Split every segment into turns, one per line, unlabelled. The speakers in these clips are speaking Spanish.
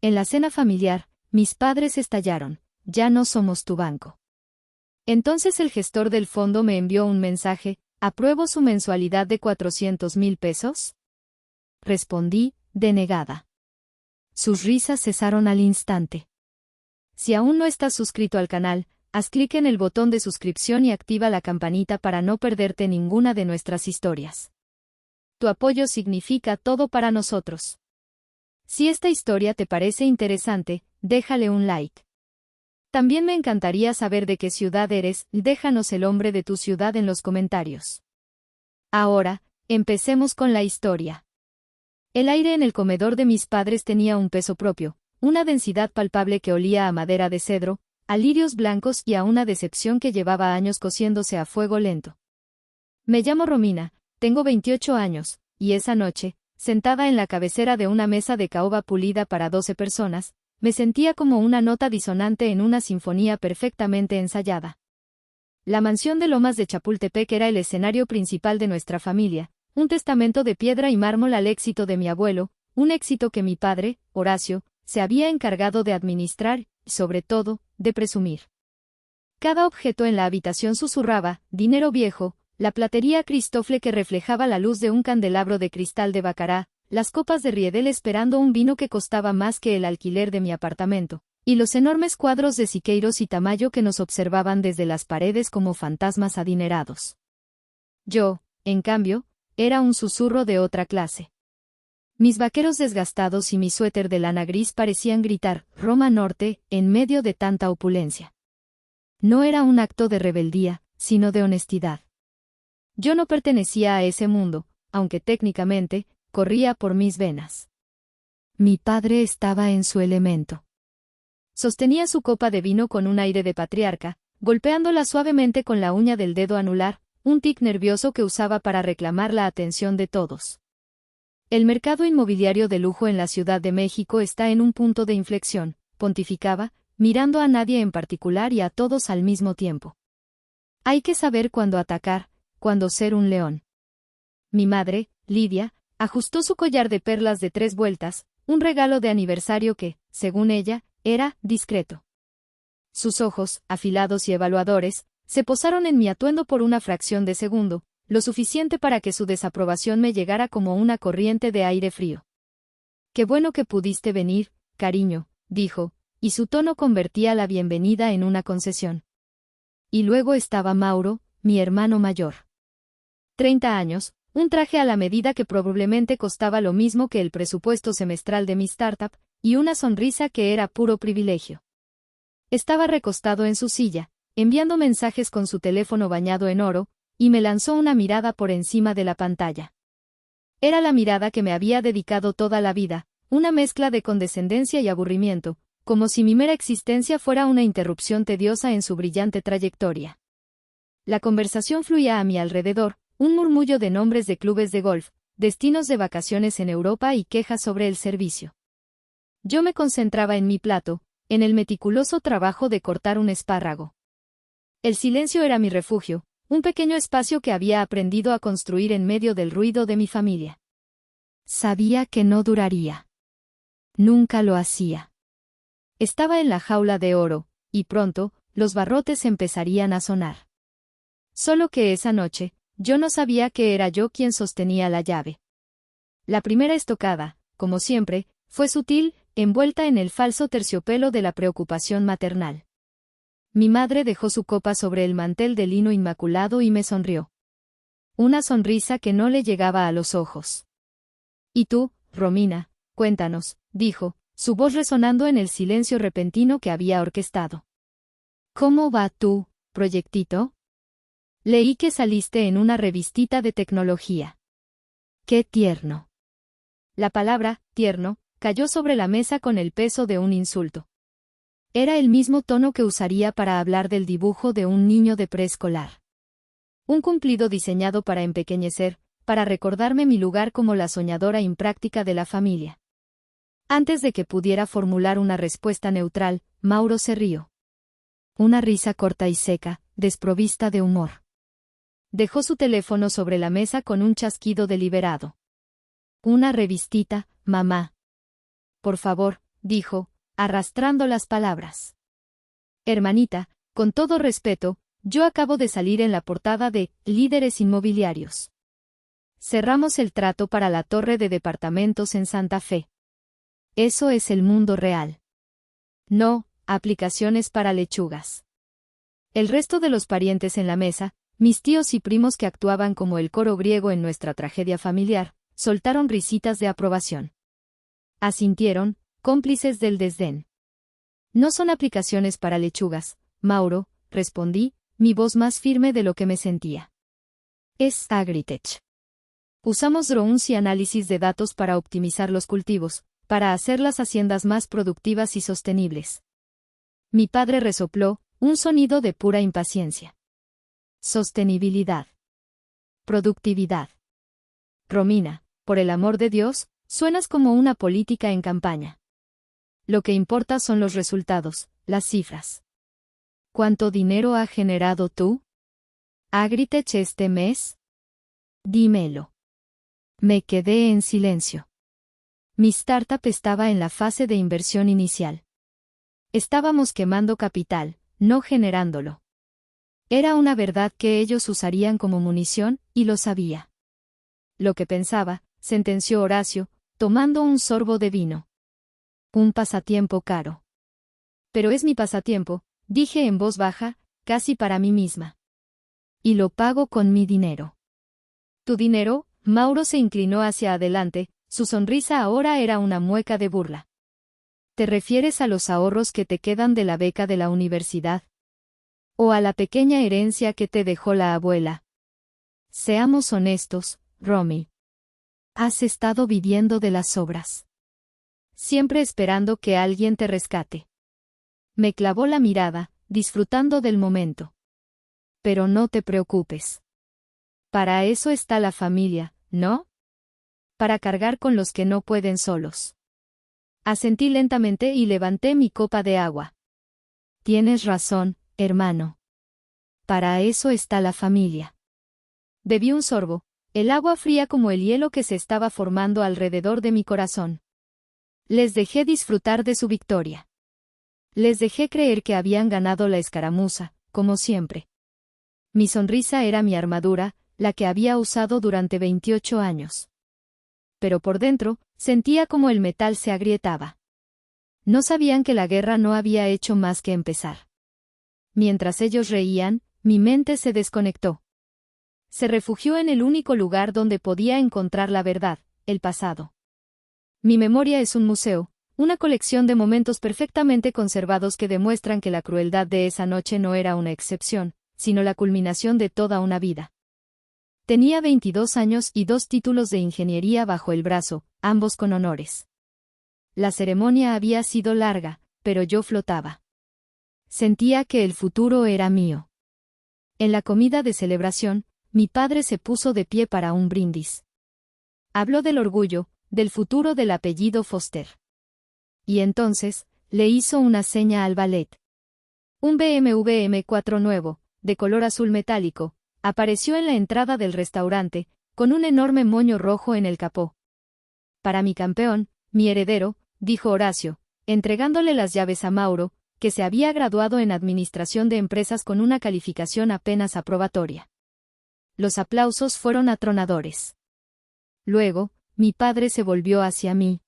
En la cena familiar, mis padres estallaron: ya no somos tu banco. Entonces el gestor del fondo me envió un mensaje: ¿apruebo su mensualidad de 400,000 pesos? Respondí, denegada. Sus risas cesaron al instante. Si aún no estás suscrito al canal, haz clic en el botón de suscripción y activa la campanita para no perderte ninguna de nuestras historias. Tu apoyo significa todo para nosotros. Si esta historia te parece interesante, déjale un like. También me encantaría saber de qué ciudad eres, déjanos el nombre de tu ciudad en los comentarios. Ahora, empecemos con la historia. El aire en el comedor de mis padres tenía un peso propio, una densidad palpable que olía a madera de cedro, a lirios blancos y a una decepción que llevaba años cociéndose a fuego lento. Me llamo Romina, tengo 28 años, y esa noche, sentada en la cabecera de una mesa de caoba pulida para 12 personas, me sentía como una nota disonante en una sinfonía perfectamente ensayada. La mansión de Lomas de Chapultepec era el escenario principal de nuestra familia, un testamento de piedra y mármol al éxito de mi abuelo, un éxito que mi padre, Horacio, se había encargado de administrar, y sobre todo, de presumir. Cada objeto en la habitación susurraba: dinero viejo, la platería Cristofle que reflejaba la luz de un candelabro de cristal de Bacará, las copas de Riedel esperando un vino que costaba más que el alquiler de mi apartamento, y los enormes cuadros de Siqueiros y Tamayo que nos observaban desde las paredes como fantasmas adinerados. Yo, en cambio, era un susurro de otra clase. Mis vaqueros desgastados y mi suéter de lana gris parecían gritar «Roma Norte» en medio de tanta opulencia. No era un acto de rebeldía, sino de honestidad. Yo no pertenecía a ese mundo, aunque técnicamente, corría por mis venas. Mi padre estaba en su elemento. Sostenía su copa de vino con un aire de patriarca, golpeándola suavemente con la uña del dedo anular, un tic nervioso que usaba para reclamar la atención de todos. El mercado inmobiliario de lujo en la Ciudad de México está en un punto de inflexión, pontificaba, mirando a nadie en particular y a todos al mismo tiempo. Hay que saber cuándo atacar, cuándo ser un león. Mi madre, Lidia, ajustó su collar de perlas de 3 vueltas, un regalo de aniversario que, según ella, era discreto. Sus ojos, afilados y evaluadores, se posaron en mi atuendo por una fracción de segundo, lo suficiente para que su desaprobación me llegara como una corriente de aire frío. «Qué bueno que pudiste venir, cariño», dijo, y su tono convertía la bienvenida en una concesión. Y luego estaba Mauro, mi hermano mayor. 30 años, un traje a la medida que probablemente costaba lo mismo que el presupuesto semestral de mi startup, y una sonrisa que era puro privilegio. Estaba recostado en su silla, enviando mensajes con su teléfono bañado en oro, y me lanzó una mirada por encima de la pantalla. Era la mirada que me había dedicado toda la vida, una mezcla de condescendencia y aburrimiento, como si mi mera existencia fuera una interrupción tediosa en su brillante trayectoria. La conversación fluía a mi alrededor, un murmullo de nombres de clubes de golf, destinos de vacaciones en Europa y quejas sobre el servicio. Yo me concentraba en mi plato, en el meticuloso trabajo de cortar un espárrago. El silencio era mi refugio, un pequeño espacio que había aprendido a construir en medio del ruido de mi familia. Sabía que no duraría. Nunca lo hacía. Estaba en la jaula de oro, y pronto, los barrotes empezarían a sonar. Solo que esa noche, yo no sabía que era yo quien sostenía la llave. La primera estocada, como siempre, fue sutil, envuelta en el falso terciopelo de la preocupación maternal. Mi madre dejó su copa sobre el mantel de lino inmaculado y me sonrió. Una sonrisa que no le llegaba a los ojos. «Y tú, Romina, cuéntanos», dijo, su voz resonando en el silencio repentino que había orquestado. «¿Cómo va tu proyectito? Leí que saliste en una revistita de tecnología. ¡Qué tierno!». La palabra, tierno, cayó sobre la mesa con el peso de un insulto. Era el mismo tono que usaría para hablar del dibujo de un niño de preescolar. Un cumplido diseñado para empequeñecer, para recordarme mi lugar como la soñadora impráctica de la familia. Antes de que pudiera formular una respuesta neutral, Mauro se rió. Una risa corta y seca, desprovista de humor. Dejó su teléfono sobre la mesa con un chasquido deliberado. «Una revistita, mamá. Por favor, dijo, arrastrando las palabras. Hermanita, con todo respeto, yo acabo de salir en la portada de Líderes Inmobiliarios. Cerramos el trato para la torre de departamentos en Santa Fe. Eso es el mundo real. No, aplicaciones para lechugas. El resto de los parientes en la mesa, mis tíos y primos que actuaban como el coro griego en nuestra tragedia familiar, soltaron risitas de aprobación. Asintieron, cómplices del desdén. No son aplicaciones para lechugas, Mauro, respondí, mi voz más firme de lo que me sentía. Es Agritech. Usamos drones y análisis de datos para optimizar los cultivos, para hacer las haciendas más productivas y sostenibles. Mi padre resopló, un sonido de pura impaciencia. Sostenibilidad. Productividad. Romina, por el amor de Dios, suenas como una política en campaña. Lo que importa son los resultados, las cifras. ¿Cuánto dinero ha generado tú? Agritech este mes? Dímelo. Me quedé en silencio. Mi startup estaba en la fase de inversión inicial. Estábamos quemando capital, no generándolo. Era una verdad que ellos usarían como munición, y lo sabía. Lo que pensaba, sentenció Horacio, tomando un sorbo de vino. Un pasatiempo caro. Pero es mi pasatiempo, dije en voz baja, casi para mí misma. Y lo pago con mi dinero. ¿Tu dinero? Mauro se inclinó hacia adelante, su sonrisa ahora era una mueca de burla. ¿Te refieres a los ahorros que te quedan de la beca de la universidad? ¿O a la pequeña herencia que te dejó la abuela? Seamos honestos, Romy. Has estado viviendo de las sobras. Siempre esperando que alguien te rescate. Me clavó la mirada, disfrutando del momento. Pero no te preocupes. Para eso está la familia, ¿no? Para cargar con los que no pueden solos. Asentí lentamente y levanté mi copa de agua. Tienes razón, hermano. Para eso está la familia. Bebí un sorbo, el agua fría como el hielo que se estaba formando alrededor de mi corazón. Les dejé disfrutar de su victoria. Les dejé creer que habían ganado la escaramuza, como siempre. Mi sonrisa era mi armadura, la que había usado durante 28 años. Pero por dentro, sentía como el metal se agrietaba. No sabían que la guerra no había hecho más que empezar. Mientras ellos reían, mi mente se desconectó. Se refugió en el único lugar donde podía encontrar la verdad, el pasado. Mi memoria es un museo, una colección de momentos perfectamente conservados que demuestran que la crueldad de esa noche no era una excepción, sino la culminación de toda una vida. Tenía 22 años y 2 títulos de ingeniería bajo el brazo, ambos con honores. La ceremonia había sido larga, pero yo flotaba. Sentía que el futuro era mío. En la comida de celebración, mi padre se puso de pie para un brindis. Habló del orgullo, del futuro del apellido Foster. Y entonces, le hizo una seña al ballet. Un BMW M4 nuevo, de color azul metálico, apareció en la entrada del restaurante, con un enorme moño rojo en el capó. Para mi campeón, mi heredero, dijo Horacio, entregándole las llaves a Mauro, que se había graduado en administración de empresas con una calificación apenas aprobatoria. Los aplausos fueron atronadores. Luego, mi padre se volvió hacia mí.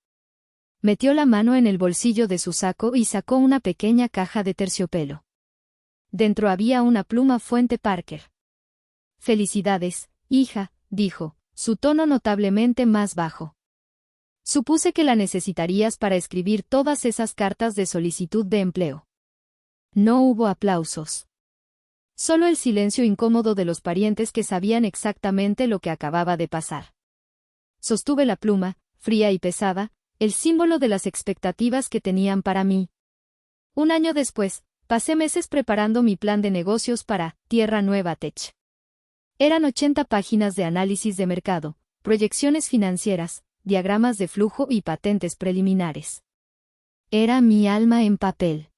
Metió la mano en el bolsillo de su saco y sacó una pequeña caja de terciopelo. Dentro había una pluma Fuente Parker. Felicidades, hija, dijo, su tono notablemente más bajo. Supuse que la necesitarías para escribir todas esas cartas de solicitud de empleo. No hubo aplausos. Solo el silencio incómodo de los parientes que sabían exactamente lo que acababa de pasar. Sostuve la pluma, fría y pesada, el símbolo de las expectativas que tenían para mí. Un año después, pasé meses preparando mi plan de negocios para Tierra Nueva Tech. Eran 80 páginas de análisis de mercado, proyecciones financieras, diagramas de flujo y patentes preliminares. Era mi alma en papel.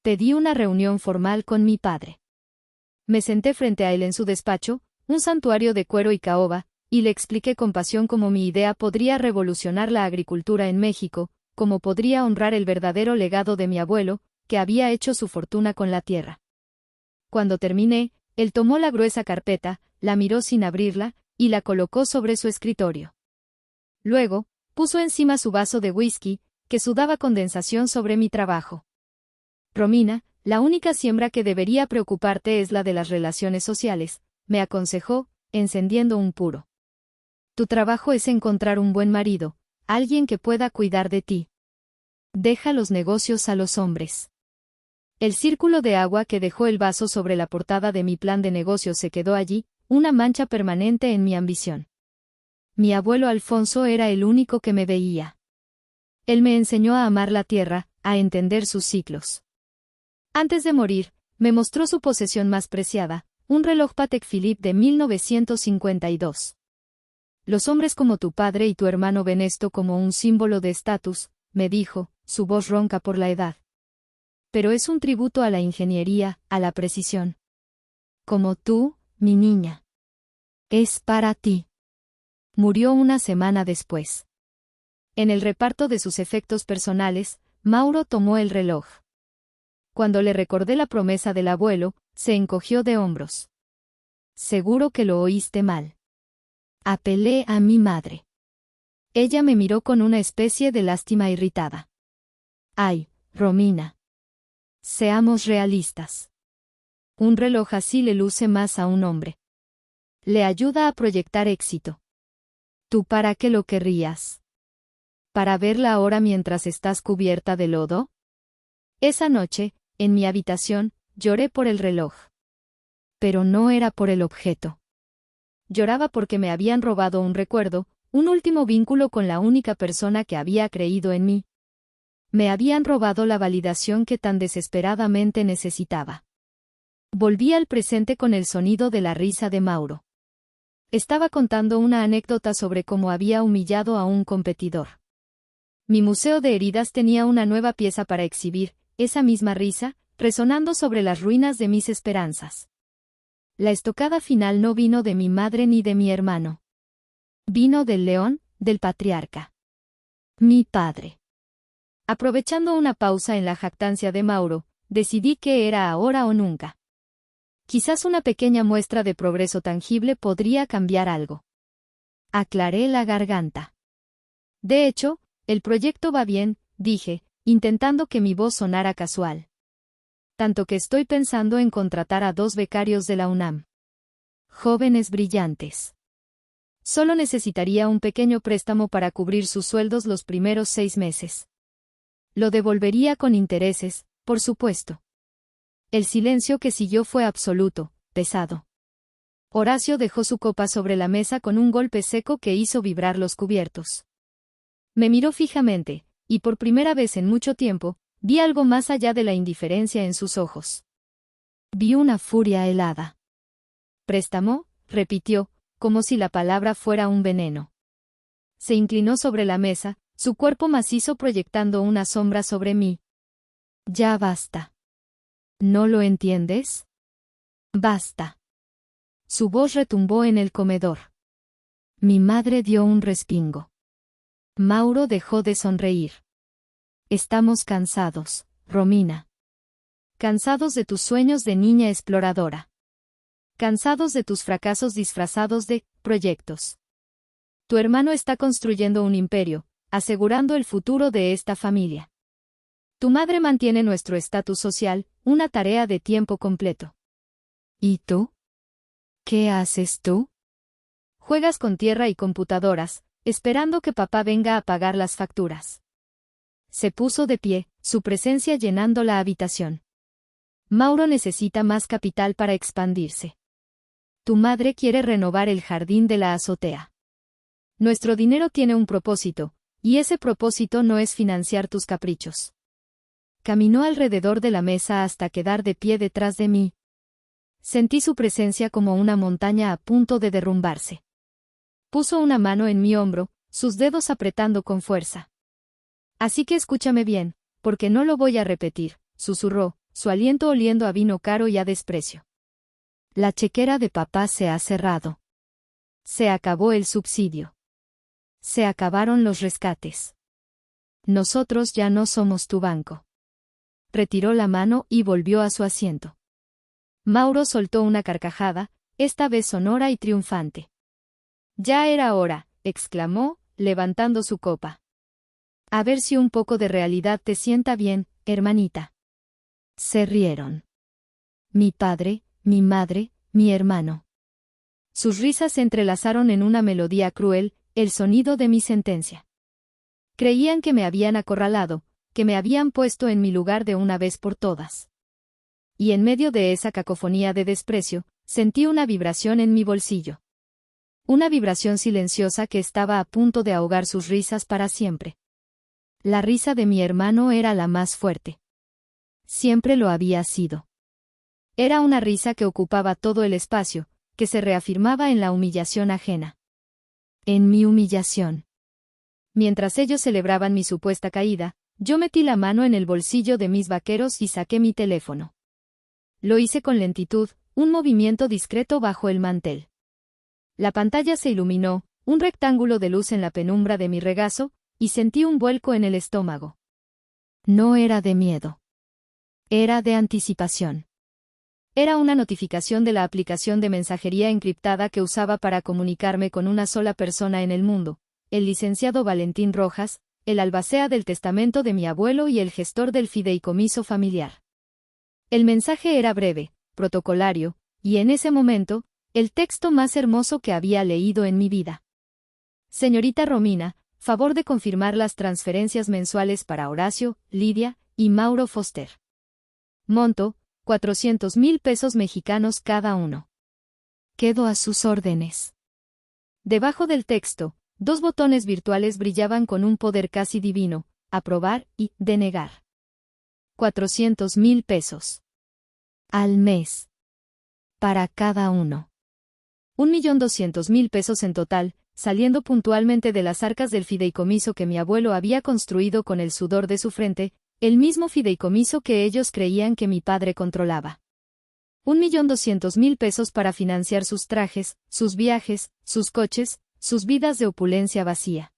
Pedí una reunión formal con mi padre. Me senté frente a él en su despacho, un santuario de cuero y caoba, y le expliqué con pasión cómo mi idea podría revolucionar la agricultura en México, cómo podría honrar el verdadero legado de mi abuelo, que había hecho su fortuna con la tierra. Cuando terminé, él tomó la gruesa carpeta, la miró sin abrirla, y la colocó sobre su escritorio. Luego, puso encima su vaso de whisky, que sudaba condensación sobre mi trabajo. Romina, la única siembra que debería preocuparte es la de las relaciones sociales, me aconsejó, encendiendo un puro. Tu trabajo es encontrar un buen marido, alguien que pueda cuidar de ti. Deja los negocios a los hombres. El círculo de agua que dejó el vaso sobre la portada de mi plan de negocios se quedó allí, una mancha permanente en mi ambición. Mi abuelo Alfonso era el único que me veía. Él me enseñó a amar la tierra, a entender sus ciclos. Antes de morir, me mostró su posesión más preciada, un reloj Patek Philippe de 1952. Los hombres como tu padre y tu hermano ven esto como un símbolo de estatus, me dijo, su voz ronca por la edad. Pero es un tributo a la ingeniería, a la precisión. Como tú, mi niña. Es para ti. Murió una semana después. En el reparto de sus efectos personales, Mauro tomó el reloj. Cuando le recordé la promesa del abuelo, se encogió de hombros. Seguro que lo oíste mal. Apelé a mi madre. Ella me miró con una especie de lástima irritada. Ay, Romina. Seamos realistas. Un reloj así le luce más a un hombre. Le ayuda a proyectar éxito. ¿Tú para qué lo querrías? ¿Para verla ahora mientras estás cubierta de lodo? Esa noche, en mi habitación, lloré por el reloj. Pero no era por el objeto. Lloraba porque me habían robado un recuerdo, un último vínculo con la única persona que había creído en mí. Me habían robado la validación que tan desesperadamente necesitaba. Volví al presente con el sonido de la risa de Mauro. Estaba contando una anécdota sobre cómo había humillado a un competidor. Mi museo de heridas tenía una nueva pieza para exhibir, esa misma risa, resonando sobre las ruinas de mis esperanzas. La estocada final no vino de mi madre ni de mi hermano. Vino del león, del patriarca. Mi padre. Aprovechando una pausa en la jactancia de Mauro, decidí que era ahora o nunca. Quizás una pequeña muestra de progreso tangible podría cambiar algo. Aclaré la garganta. De hecho, el proyecto va bien, dije, intentando que mi voz sonara casual. Tanto que estoy pensando en contratar a 2 becarios de la UNAM. Jóvenes brillantes. Solo necesitaría un pequeño préstamo para cubrir sus sueldos los primeros 6 meses. Lo devolvería con intereses, por supuesto. El silencio que siguió fue absoluto, pesado. Horacio dejó su copa sobre la mesa con un golpe seco que hizo vibrar los cubiertos. Me miró fijamente, y por primera vez en mucho tiempo, vi algo más allá de la indiferencia en sus ojos. Vi una furia helada. «¿Préstamo?», repitió, como si la palabra fuera un veneno. Se inclinó sobre la mesa, su cuerpo macizo proyectando una sombra sobre mí. «Ya basta. ¿No lo entiendes? Basta». Su voz retumbó en el comedor. Mi madre dio un respingo. Mauro dejó de sonreír. Estamos cansados, Romina. Cansados de tus sueños de niña exploradora. Cansados de tus fracasos disfrazados de proyectos. Tu hermano está construyendo un imperio, asegurando el futuro de esta familia. Tu madre mantiene nuestro estatus social, una tarea de tiempo completo. ¿Y tú? ¿Qué haces tú? Juegas con tierra y computadoras, esperando que papá venga a pagar las facturas. Se puso de pie, su presencia llenando la habitación. Mauro necesita más capital para expandirse. Tu madre quiere renovar el jardín de la azotea. Nuestro dinero tiene un propósito, y ese propósito no es financiar tus caprichos. Caminó alrededor de la mesa hasta quedar de pie detrás de mí. Sentí su presencia como una montaña a punto de derrumbarse. Puso una mano en mi hombro, sus dedos apretando con fuerza. Así que escúchame bien, porque no lo voy a repetir, susurró, su aliento oliendo a vino caro y a desprecio. La chequera de papá se ha cerrado. Se acabó el subsidio. Se acabaron los rescates. Nosotros ya no somos tu banco. Retiró la mano y volvió a su asiento. Mauro soltó una carcajada, esta vez sonora y triunfante. Ya era hora, exclamó, levantando su copa. A ver si un poco de realidad te sienta bien, hermanita. Se rieron. Mi padre, mi madre, mi hermano. Sus risas se entrelazaron en una melodía cruel, el sonido de mi sentencia. Creían que me habían acorralado, que me habían puesto en mi lugar de una vez por todas. Y en medio de esa cacofonía de desprecio, sentí una vibración en mi bolsillo. Una vibración silenciosa que estaba a punto de ahogar sus risas para siempre. La risa de mi hermano era la más fuerte. Siempre lo había sido. Era una risa que ocupaba todo el espacio, que se reafirmaba en la humillación ajena. En mi humillación. Mientras ellos celebraban mi supuesta caída, yo metí la mano en el bolsillo de mis vaqueros y saqué mi teléfono. Lo hice con lentitud, un movimiento discreto bajo el mantel. La pantalla se iluminó, un rectángulo de luz en la penumbra de mi regazo, y sentí un vuelco en el estómago. No era de miedo. Era de anticipación. Era una notificación de la aplicación de mensajería encriptada que usaba para comunicarme con una sola persona en el mundo, el licenciado Valentín Rojas, el albacea del testamento de mi abuelo y el gestor del fideicomiso familiar. El mensaje era breve, protocolario, y en ese momento, el texto más hermoso que había leído en mi vida. Señorita Romina, favor de confirmar las transferencias mensuales para Horacio, Lidia y Mauro Foster. Monto, 400,000 pesos mexicanos cada uno. Quedo a sus órdenes. Debajo del texto, 2 botones virtuales brillaban con un poder casi divino, aprobar y denegar. 400,000 pesos. Al mes. Para cada uno. 1,200,000 pesos en total, saliendo puntualmente de las arcas del fideicomiso que mi abuelo había construido con el sudor de su frente, el mismo fideicomiso que ellos creían que mi padre controlaba. 1,200,000 pesos para financiar sus trajes, sus viajes, sus coches, sus vidas de opulencia vacía.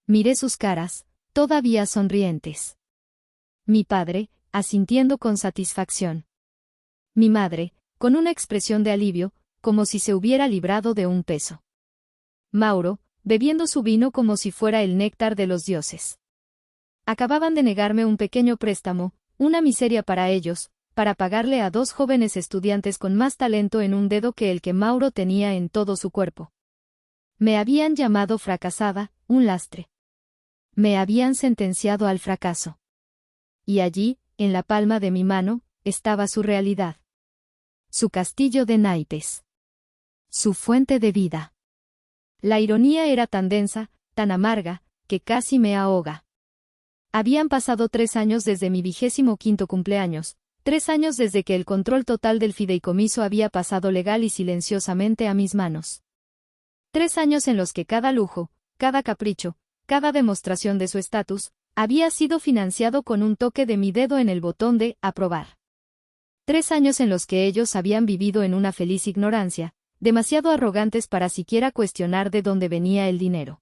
Miré sus caras, todavía sonrientes. Mi padre, asintiendo con satisfacción. Mi madre, con una expresión de alivio, como si se hubiera librado de un peso. Mauro, bebiendo su vino como si fuera el néctar de los dioses. Acababan de negarme un pequeño préstamo, una miseria para ellos, para pagarle a 2 jóvenes estudiantes con más talento en un dedo que el que Mauro tenía en todo su cuerpo. Me habían llamado fracasada, un lastre. Me habían sentenciado al fracaso. Y allí, en la palma de mi mano, estaba su realidad. Su castillo de naipes. Su fuente de vida. La ironía era tan densa, tan amarga, que casi me ahoga. Habían pasado 3 años desde mi 25º cumpleaños, 3 años desde que el control total del fideicomiso había pasado legal y silenciosamente a mis manos. 3 años en los que cada lujo, cada capricho, cada demostración de su estatus, había sido financiado con un toque de mi dedo en el botón de aprobar. 3 años en los que ellos habían vivido en una feliz ignorancia, demasiado arrogantes para siquiera cuestionar de dónde venía el dinero.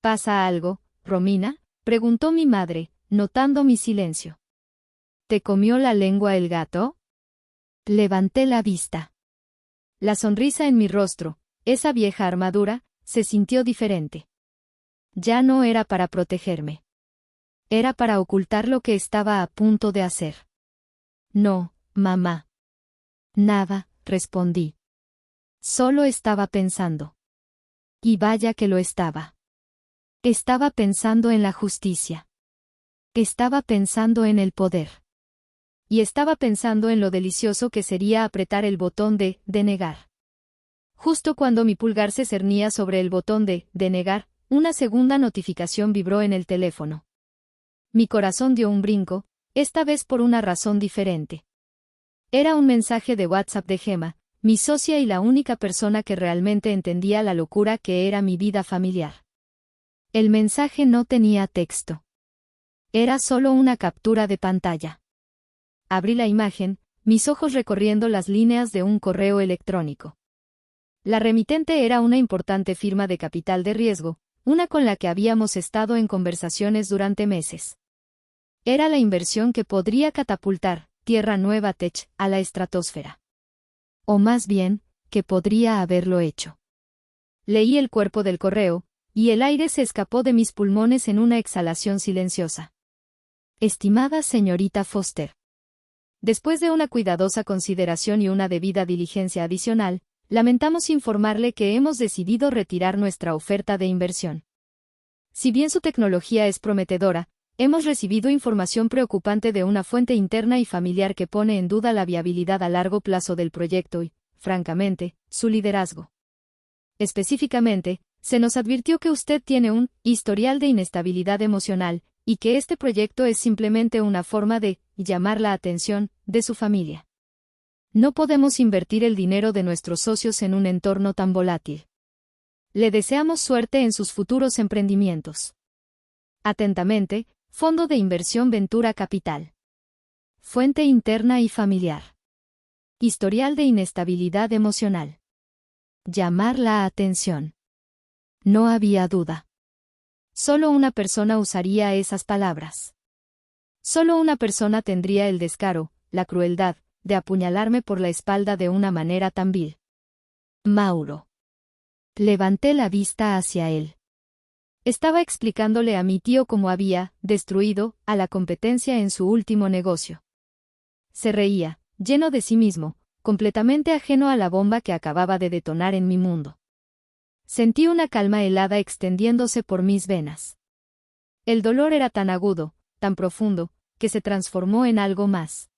¿Pasa algo, Romina?, preguntó mi madre, notando mi silencio. ¿Te comió la lengua el gato? Levanté la vista. La sonrisa en mi rostro, esa vieja armadura, se sintió diferente. Ya no era para protegerme. Era para ocultar lo que estaba a punto de hacer. No, mamá. Nada, respondí. Solo estaba pensando. Y vaya que lo estaba. Estaba pensando en la justicia. Estaba pensando en el poder. Y estaba pensando en lo delicioso que sería apretar el botón de denegar. Justo cuando mi pulgar se cernía sobre el botón de denegar, una segunda notificación vibró en el teléfono. Mi corazón dio un brinco, esta vez por una razón diferente. Era un mensaje de WhatsApp de Gemma, mi socia y la única persona que realmente entendía la locura que era mi vida familiar. El mensaje no tenía texto. Era solo una captura de pantalla. Abrí la imagen, mis ojos recorriendo las líneas de un correo electrónico. La remitente era una importante firma de capital de riesgo, una con la que habíamos estado en conversaciones durante meses. Era la inversión que podría catapultar Tierra Nueva Tech a la estratosfera. O más bien, que podría haberlo hecho. Leí el cuerpo del correo, y el aire se escapó de mis pulmones en una exhalación silenciosa. Estimada señorita Foster. Después de una cuidadosa consideración y una debida diligencia adicional, lamentamos informarle que hemos decidido retirar nuestra oferta de inversión. Si bien su tecnología es prometedora, hemos recibido información preocupante de una fuente interna y familiar que pone en duda la viabilidad a largo plazo del proyecto y, francamente, su liderazgo. Específicamente, se nos advirtió que usted tiene un historial de inestabilidad emocional, y que este proyecto es simplemente una forma de llamar la atención de su familia. No podemos invertir el dinero de nuestros socios en un entorno tan volátil. Le deseamos suerte en sus futuros emprendimientos. Atentamente, Fondo de Inversión Ventura Capital. Fuente interna y familiar. Historial de inestabilidad emocional. Llamar la atención. No había duda. Solo una persona usaría esas palabras. Solo una persona tendría el descaro, la crueldad, de apuñalarme por la espalda de una manera tan vil. Mauro. Levanté la vista hacia él. Estaba explicándole a mi tío cómo había destruido a la competencia en su último negocio. Se reía, lleno de sí mismo, completamente ajeno a la bomba que acababa de detonar en mi mundo. Sentí una calma helada extendiéndose por mis venas. El dolor era tan agudo, tan profundo, que se transformó en algo más.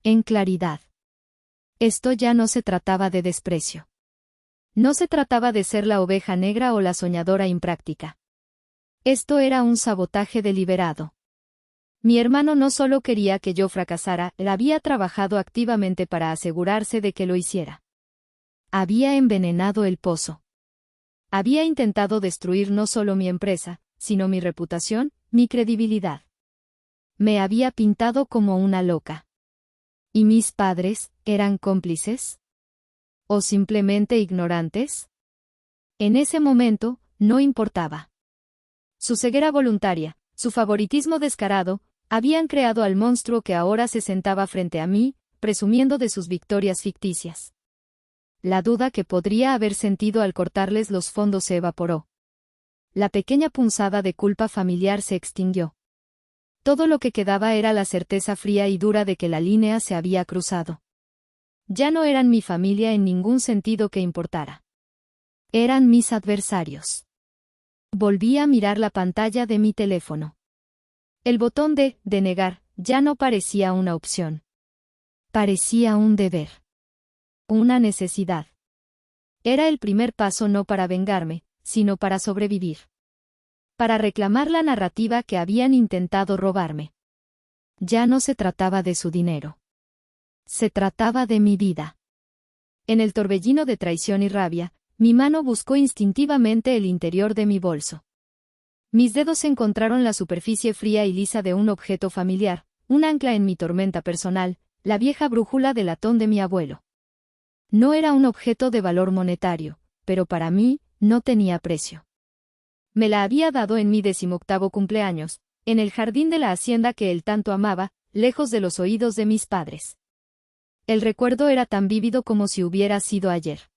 En claridad. Esto ya no se trataba de desprecio. No se trataba de ser la oveja negra o la soñadora impráctica. Esto era un sabotaje deliberado. Mi hermano no solo quería que yo fracasara, él había trabajado activamente para asegurarse de que lo hiciera. Había envenenado el pozo. Había intentado destruir no solo mi empresa, sino mi reputación, mi credibilidad. Me había pintado como una loca. ¿Y mis padres, eran cómplices? ¿O simplemente ignorantes? En ese momento, no importaba. Su ceguera voluntaria, su favoritismo descarado, habían creado al monstruo que ahora se sentaba frente a mí, presumiendo de sus victorias ficticias. La duda que podría haber sentido al cortarles los fondos se evaporó. La pequeña punzada de culpa familiar se extinguió. Todo lo que quedaba era la certeza fría y dura de que la línea se había cruzado. Ya no eran mi familia en ningún sentido que importara. Eran mis adversarios. Volví a mirar la pantalla de mi teléfono. El botón de denegar ya no parecía una opción. Parecía un deber. Una necesidad. Era el primer paso no para vengarme, sino para sobrevivir. Para reclamar la narrativa que habían intentado robarme. Ya no se trataba de su dinero. Se trataba de mi vida. En el torbellino de traición y rabia, mi mano buscó instintivamente el interior de mi bolso. Mis dedos encontraron la superficie fría y lisa de un objeto familiar, un ancla en mi tormenta personal, la vieja brújula de latón de mi abuelo. No era un objeto de valor monetario, pero para mí, no tenía precio. Me la había dado en mi 18º cumpleaños, en el jardín de la hacienda que él tanto amaba, lejos de los oídos de mis padres. El recuerdo era tan vívido como si hubiera sido ayer.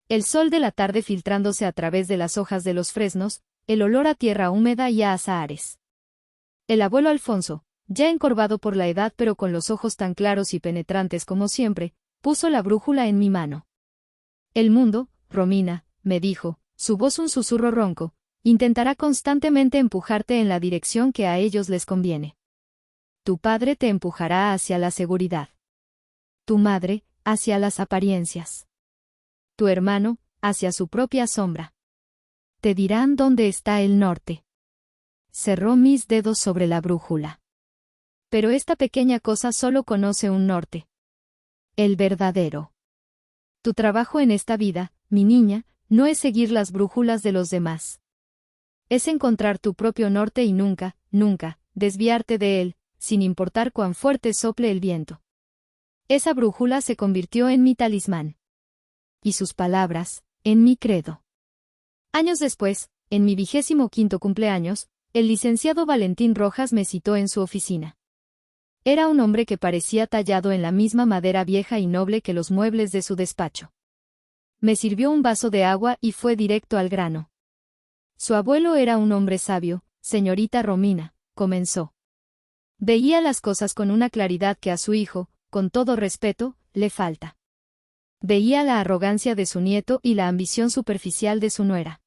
El sol de la tarde filtrándose a través de las hojas de los fresnos, el olor a tierra húmeda y a azahares. El abuelo Alfonso, ya encorvado por la edad pero con los ojos tan claros y penetrantes como siempre, puso la brújula en mi mano. El mundo, Romina, me dijo, su voz un susurro ronco, intentará constantemente empujarte en la dirección que a ellos les conviene. Tu padre te empujará hacia la seguridad. Tu madre, hacia las apariencias. Tu hermano, hacia su propia sombra. Te dirán dónde está el norte. Cerró mis dedos sobre la brújula. Pero esta pequeña cosa solo conoce un norte. El verdadero. Tu trabajo en esta vida, mi niña, no es seguir las brújulas de los demás. Es encontrar tu propio norte y nunca, nunca, desviarte de él, sin importar cuán fuerte sople el viento. Esa brújula se convirtió en mi talismán. Y sus palabras, en mi credo. Años después, en mi 25º cumpleaños, el licenciado Valentín Rojas me citó en su oficina. Era un hombre que parecía tallado en la misma madera vieja y noble que los muebles de su despacho. Me sirvió un vaso de agua y fue directo al grano. Su abuelo era un hombre sabio, señorita Romina, comenzó. Veía las cosas con una claridad que a su hijo, con todo respeto, le falta. Veía la arrogancia de su nieto y la ambición superficial de su nuera.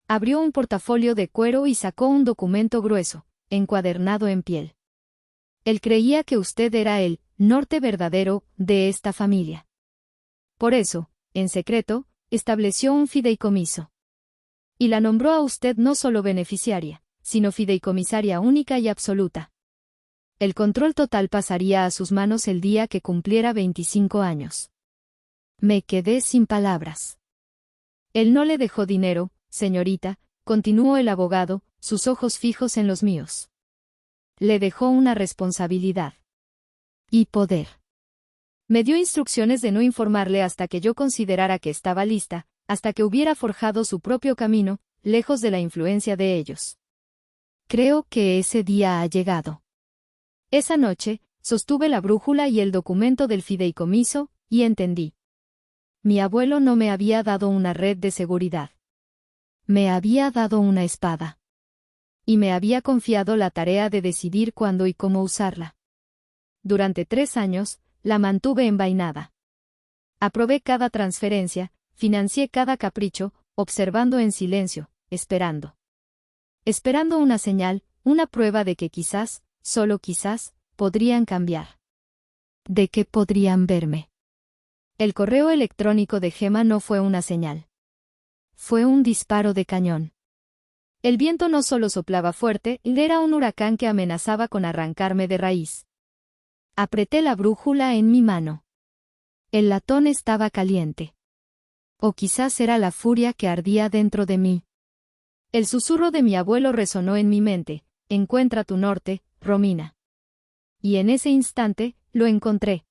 Abrió un portafolio de cuero y sacó un documento grueso, encuadernado en piel. Él creía que usted era el norte verdadero de esta familia. Por eso, en secreto, estableció un fideicomiso. Y la nombró a usted no solo beneficiaria, sino fideicomisaria única y absoluta. El control total pasaría a sus manos el día que cumpliera 25 años. Me quedé sin palabras. Él no le dejó dinero, señorita, continuó el abogado, sus ojos fijos en los míos. Le dejó una responsabilidad. Y poder. Me dio instrucciones de no informarle hasta que yo considerara que estaba lista, hasta que hubiera forjado su propio camino, lejos de la influencia de ellos. Creo que ese día ha llegado. Esa noche, sostuve la brújula y el documento del fideicomiso, y entendí. Mi abuelo no me había dado una red de seguridad. Me había dado una espada. Y me había confiado la tarea de decidir cuándo y cómo usarla. Durante 3 años, la mantuve envainada. Aprobé cada transferencia, financié cada capricho, observando en silencio, esperando. Esperando una señal, una prueba de que quizás, solo quizás, podrían cambiar. De que podrían verme. El correo electrónico de Gemma no fue una señal. Fue un disparo de cañón. El viento no solo soplaba fuerte, era un huracán que amenazaba con arrancarme de raíz. Apreté la brújula en mi mano. El latón estaba caliente. O quizás era la furia que ardía dentro de mí. El susurro de mi abuelo resonó en mi mente: encuentra tu norte, Romina. Y en ese instante, lo encontré.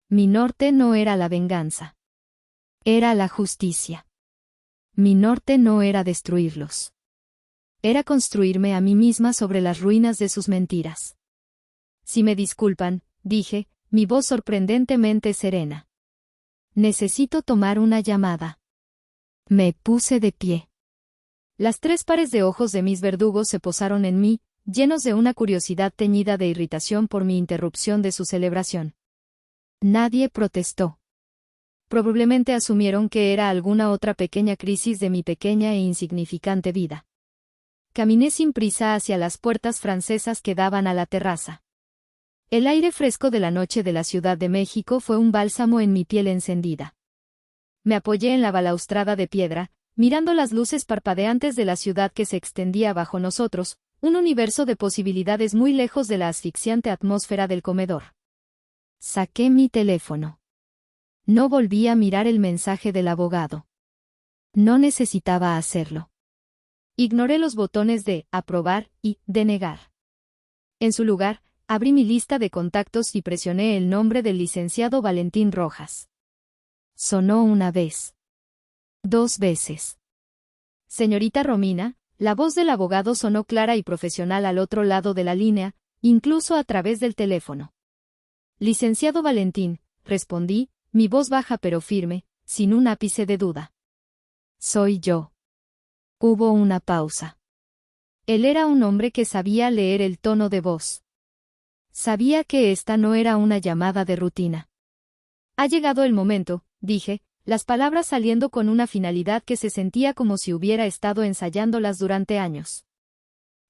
Mi norte no era la venganza. Era la justicia. Mi norte no era destruirlos. Era construirme a mí misma sobre las ruinas de sus mentiras. Si me disculpan, dije, mi voz sorprendentemente serena. Necesito tomar una llamada. Me puse de pie. Las 3 pares de ojos de mis verdugos se posaron en mí, llenos de una curiosidad teñida de irritación por mi interrupción de su celebración. Nadie protestó. Probablemente asumieron que era alguna otra pequeña crisis de mi pequeña e insignificante vida. Caminé sin prisa hacia las puertas francesas que daban a la terraza. El aire fresco de la noche de la Ciudad de México fue un bálsamo en mi piel encendida. Me apoyé en la balaustrada de piedra, mirando las luces parpadeantes de la ciudad que se extendía bajo nosotros, un universo de posibilidades muy lejos de la asfixiante atmósfera del comedor. Saqué mi teléfono. No volví a mirar el mensaje del abogado. No necesitaba hacerlo. Ignoré los botones de aprobar y de negar. En su lugar, abrí mi lista de contactos y presioné el nombre del licenciado Valentín Rojas. Sonó una vez. 2 veces. Señorita Romina, la voz del abogado sonó clara y profesional al otro lado de la línea, incluso a través del teléfono. Licenciado Valentín, respondí, mi voz baja pero firme, sin un ápice de duda. Soy yo. Hubo una pausa. Él era un hombre que sabía leer el tono de voz. Sabía que esta no era una llamada de rutina. Ha llegado el momento, dije, las palabras saliendo con una finalidad que se sentía como si hubiera estado ensayándolas durante años.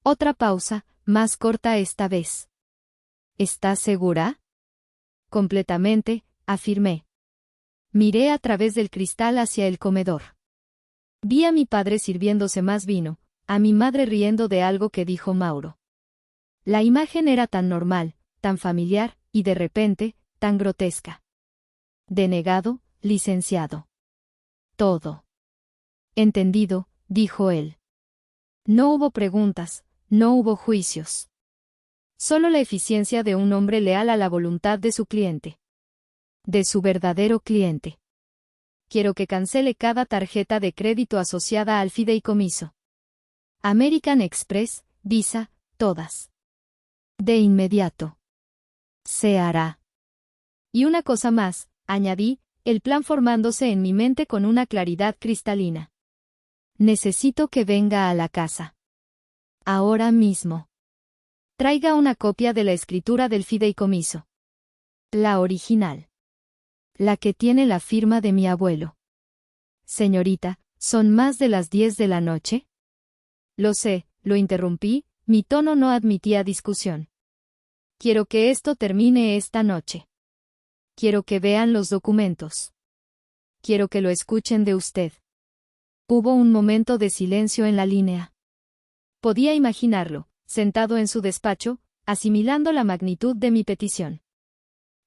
Otra pausa, más corta esta vez. ¿Estás segura? Completamente, afirmé. Miré a través del cristal hacia el comedor. Vi a mi padre sirviéndose más vino, a mi madre riendo de algo que dijo Mauro. La imagen era tan normal, tan familiar, y de repente, tan grotesca. Denegado, licenciado. Todo. Entendido, dijo él. No hubo preguntas, no hubo juicios. Solo la eficiencia de un hombre leal a la voluntad de su cliente. De su verdadero cliente. Quiero que cancele cada tarjeta de crédito asociada al fideicomiso. American Express, Visa, todas. De inmediato. Se hará. Y una cosa más, añadí, el plan formándose en mi mente con una claridad cristalina. Necesito que venga a la casa. Ahora mismo. Traiga una copia de la escritura del fideicomiso. La original. La que tiene la firma de mi abuelo. Señorita, ¿son más de las 10 de la noche? Lo sé, lo interrumpí, mi tono no admitía discusión. Quiero que esto termine esta noche. Quiero que vean los documentos. Quiero que lo escuchen de usted. Hubo un momento de silencio en la línea. Podía imaginarlo, sentado en su despacho, asimilando la magnitud de mi petición.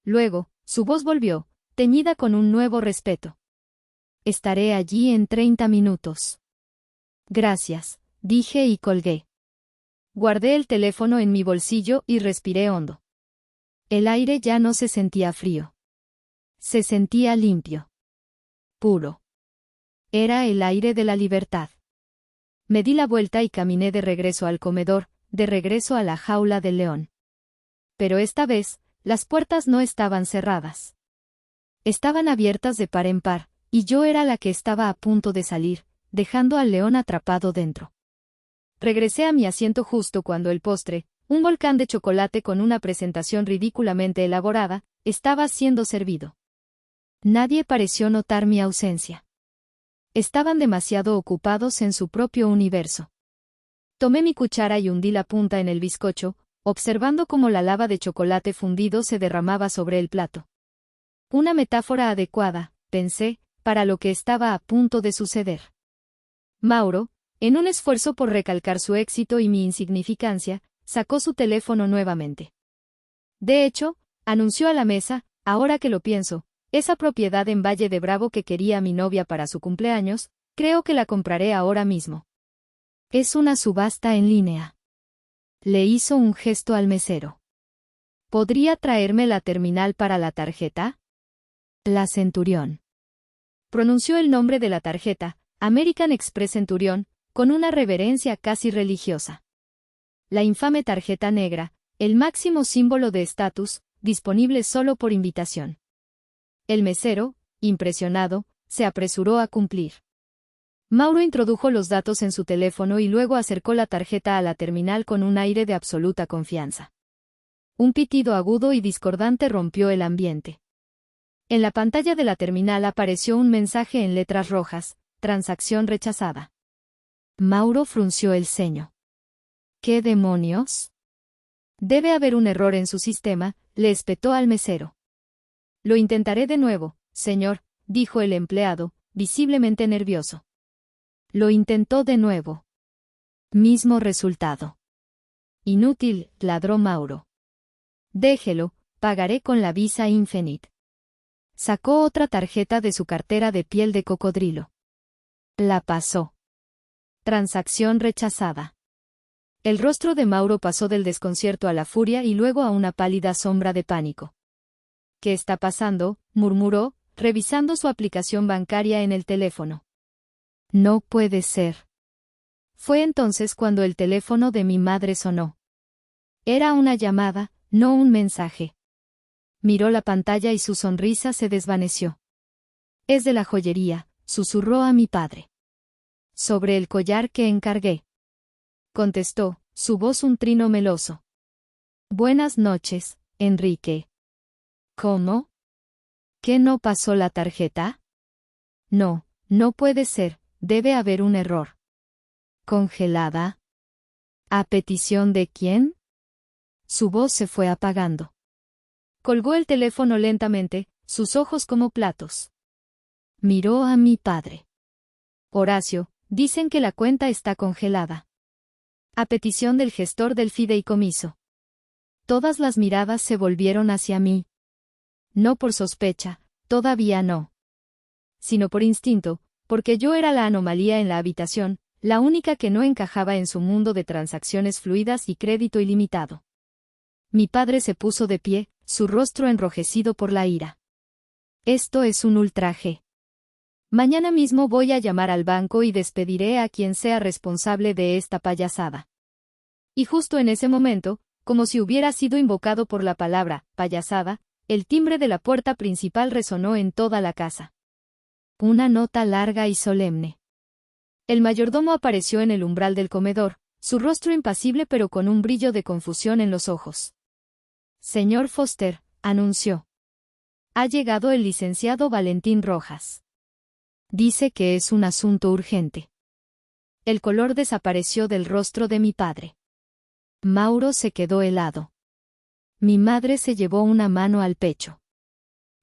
Luego, su voz volvió, teñida con un nuevo respeto. Estaré allí en 30 minutos. Gracias, dije y colgué. Guardé el teléfono en mi bolsillo y respiré hondo. El aire ya no se sentía frío. Se sentía limpio. Puro. Era el aire de la libertad. Me di la vuelta y caminé de regreso al comedor, de regreso a la jaula del león. Pero esta vez, las puertas no estaban cerradas. Estaban abiertas de par en par, y yo era la que estaba a punto de salir, dejando al león atrapado dentro. Regresé a mi asiento justo cuando el postre, un volcán de chocolate con una presentación ridículamente elaborada, estaba siendo servido. Nadie pareció notar mi ausencia. Estaban demasiado ocupados en su propio universo. Tomé mi cuchara y hundí la punta en el bizcocho, observando cómo la lava de chocolate fundido se derramaba sobre el plato. Una metáfora adecuada, pensé, para lo que estaba a punto de suceder. Mauro, en un esfuerzo por recalcar su éxito y mi insignificancia, sacó su teléfono nuevamente. De hecho, anunció a la mesa, ahora que lo pienso, esa propiedad en Valle de Bravo que quería mi novia para su cumpleaños, creo que la compraré ahora mismo. Es una subasta en línea. Le hizo un gesto al mesero. ¿Podría traerme la terminal para la tarjeta? La Centurión. Pronunció el nombre de la tarjeta, American Express Centurión, con una reverencia casi religiosa. La infame tarjeta negra, el máximo símbolo de estatus, disponible solo por invitación. El mesero, impresionado, se apresuró a cumplir. Mauro introdujo los datos en su teléfono y luego acercó la tarjeta a la terminal con un aire de absoluta confianza. Un pitido agudo y discordante rompió el ambiente. En la pantalla de la terminal apareció un mensaje en letras rojas, transacción rechazada. Mauro frunció el ceño. ¿Qué demonios? Debe haber un error en su sistema, le espetó al mesero. Lo intentaré de nuevo, señor, dijo el empleado, visiblemente nervioso. Lo intentó de nuevo. Mismo resultado. Inútil, ladró Mauro. Déjelo, pagaré con la Visa Infinite. Sacó otra tarjeta de su cartera de piel de cocodrilo. La pasó. Transacción rechazada. El rostro de Mauro pasó del desconcierto a la furia y luego a una pálida sombra de pánico. ¿Qué está pasando?, murmuró, revisando su aplicación bancaria en el teléfono. No puede ser. Fue entonces cuando el teléfono de mi madre sonó. Era una llamada, no un mensaje. Miró la pantalla y su sonrisa se desvaneció. Es de la joyería, susurró a mi padre. Sobre el collar que encargué. Contestó, su voz un trino meloso. Buenas noches, Enrique. ¿Cómo? ¿Qué no pasó la tarjeta? No, no puede ser, debe haber un error. ¿Congelada? ¿A petición de quién? Su voz se fue apagando. Colgó el teléfono lentamente, sus ojos como platos. Miró a mi padre. Horacio, dicen que la cuenta está congelada. A petición del gestor del fideicomiso. Todas las miradas se volvieron hacia mí. No por sospecha, todavía no. Sino por instinto, porque yo era la anomalía en la habitación, la única que no encajaba en su mundo de transacciones fluidas y crédito ilimitado. Mi padre se puso de pie, su rostro enrojecido por la ira. Esto es un ultraje. Mañana mismo voy a llamar al banco y despediré a quien sea responsable de esta payasada. Y justo en ese momento, como si hubiera sido invocado por la palabra payasada, el timbre de la puerta principal resonó en toda la casa. Una nota larga y solemne. El mayordomo apareció en el umbral del comedor, su rostro impasible pero con un brillo de confusión en los ojos. Señor Foster, anunció. Ha llegado el licenciado Valentín Rojas. Dice que es un asunto urgente. El color desapareció del rostro de mi padre. Mauro se quedó helado. Mi madre se llevó una mano al pecho.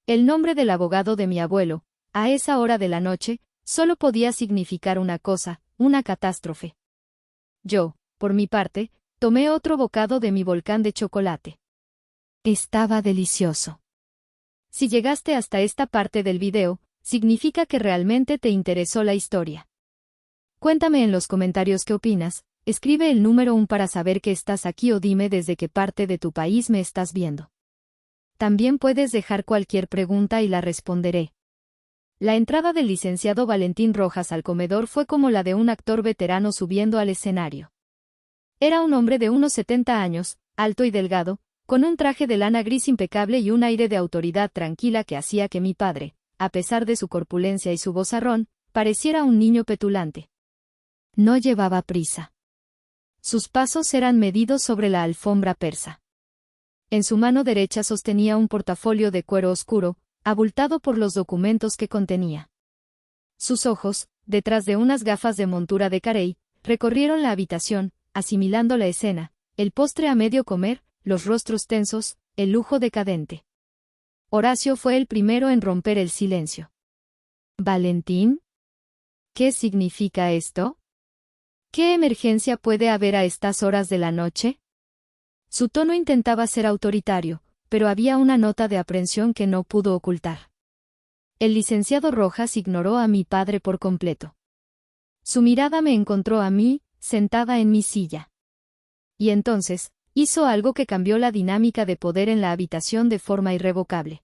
El nombre del abogado de mi abuelo, a esa hora de la noche, solo podía significar una cosa, una catástrofe. Yo, por mi parte, tomé otro bocado de mi volcán de chocolate. Estaba delicioso. Si llegaste hasta esta parte del video, significa que realmente te interesó la historia. Cuéntame en los comentarios qué opinas, escribe el número 1 para saber que estás aquí o dime desde qué parte de tu país me estás viendo. También puedes dejar cualquier pregunta y la responderé. La entrada del licenciado Valentín Rojas al comedor fue como la de un actor veterano subiendo al escenario. Era un hombre de unos 70 años, alto y delgado, con un traje de lana gris impecable y un aire de autoridad tranquila que hacía que mi padre, a pesar de su corpulencia y su vozarrón, pareciera un niño petulante. No llevaba prisa. Sus pasos eran medidos sobre la alfombra persa. En su mano derecha sostenía un portafolio de cuero oscuro, abultado por los documentos que contenía. Sus ojos, detrás de unas gafas de montura de carey, recorrieron la habitación, asimilando la escena, el postre a medio comer, los rostros tensos, el lujo decadente. Horacio fue el primero en romper el silencio. ¿Valentín? ¿Qué significa esto? ¿Qué emergencia puede haber a estas horas de la noche? Su tono intentaba ser autoritario, pero había una nota de aprensión que no pudo ocultar. El licenciado Rojas ignoró a mi padre por completo. Su mirada me encontró a mí, sentada en mi silla. Y entonces, hizo algo que cambió la dinámica de poder en la habitación de forma irrevocable.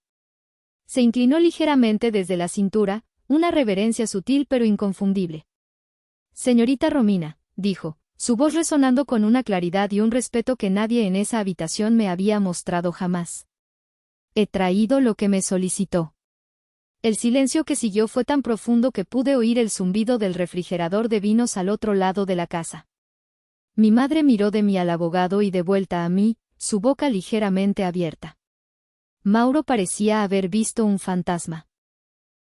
Se inclinó ligeramente desde la cintura, una reverencia sutil pero inconfundible. Señorita Romina, dijo, su voz resonando con una claridad y un respeto que nadie en esa habitación me había mostrado jamás. He traído lo que me solicitó. El silencio que siguió fue tan profundo que pude oír el zumbido del refrigerador de vinos al otro lado de la casa. Mi madre miró de mí al abogado y de vuelta a mí, su boca ligeramente abierta. Mauro parecía haber visto un fantasma.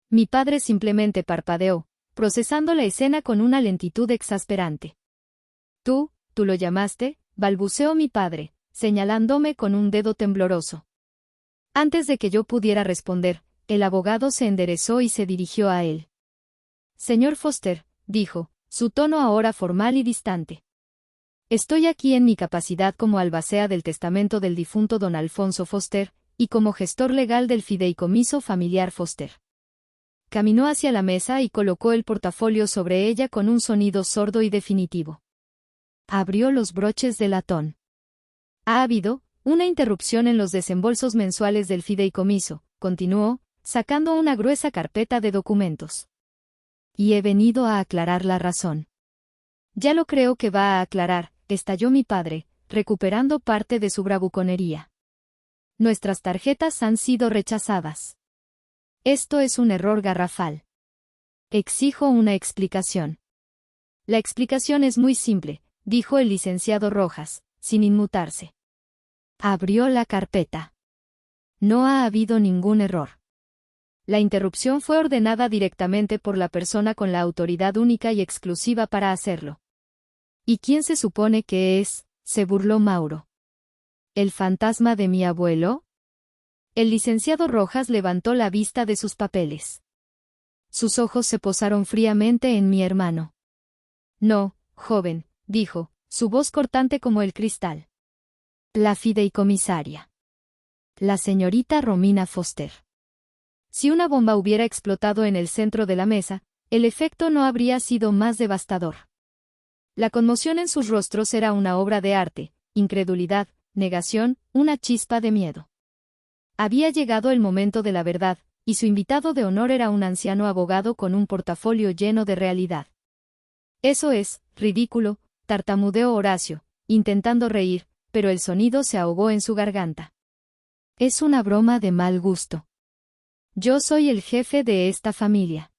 Mi padre simplemente parpadeó, procesando la escena con una lentitud exasperante. Tú lo llamaste, balbuceó mi padre, señalándome con un dedo tembloroso. Antes de que yo pudiera responder, el abogado se enderezó y se dirigió a él. Señor Foster, dijo, su tono ahora formal y distante. Estoy aquí en mi capacidad como albacea del testamento del difunto don Alfonso Foster, y como gestor legal del fideicomiso familiar Foster. Caminó hacia la mesa y colocó el portafolio sobre ella con un sonido sordo y definitivo. Abrió los broches de latón. Ha habido una interrupción en los desembolsos mensuales del fideicomiso, continuó, sacando una gruesa carpeta de documentos. Y he venido a aclarar la razón. Ya lo creo que va a aclarar, estalló mi padre, recuperando parte de su bravuconería. Nuestras tarjetas han sido rechazadas. Esto es un error garrafal. Exijo una explicación. La explicación es muy simple, dijo el licenciado Rojas, sin inmutarse. Abrió la carpeta. No ha habido ningún error. La interrupción fue ordenada directamente por la persona con la autoridad única y exclusiva para hacerlo. ¿Y quién se supone que es?, se burló Mauro. ¿El fantasma de mi abuelo? El licenciado Rojas levantó la vista de sus papeles. Sus ojos se posaron fríamente en mi hermano. No, joven, dijo, su voz cortante como el cristal. La fideicomisaria. La señorita Romina Foster. Si una bomba hubiera explotado en el centro de la mesa, el efecto no habría sido más devastador. La conmoción en sus rostros era una obra de arte, incredulidad, negación, una chispa de miedo. Había llegado el momento de la verdad, y su invitado de honor era un anciano abogado con un portafolio lleno de realidad. Eso es, ridículo, tartamudeó Horacio, intentando reír, pero el sonido se ahogó en su garganta. Es una broma de mal gusto. Yo soy el jefe de esta familia.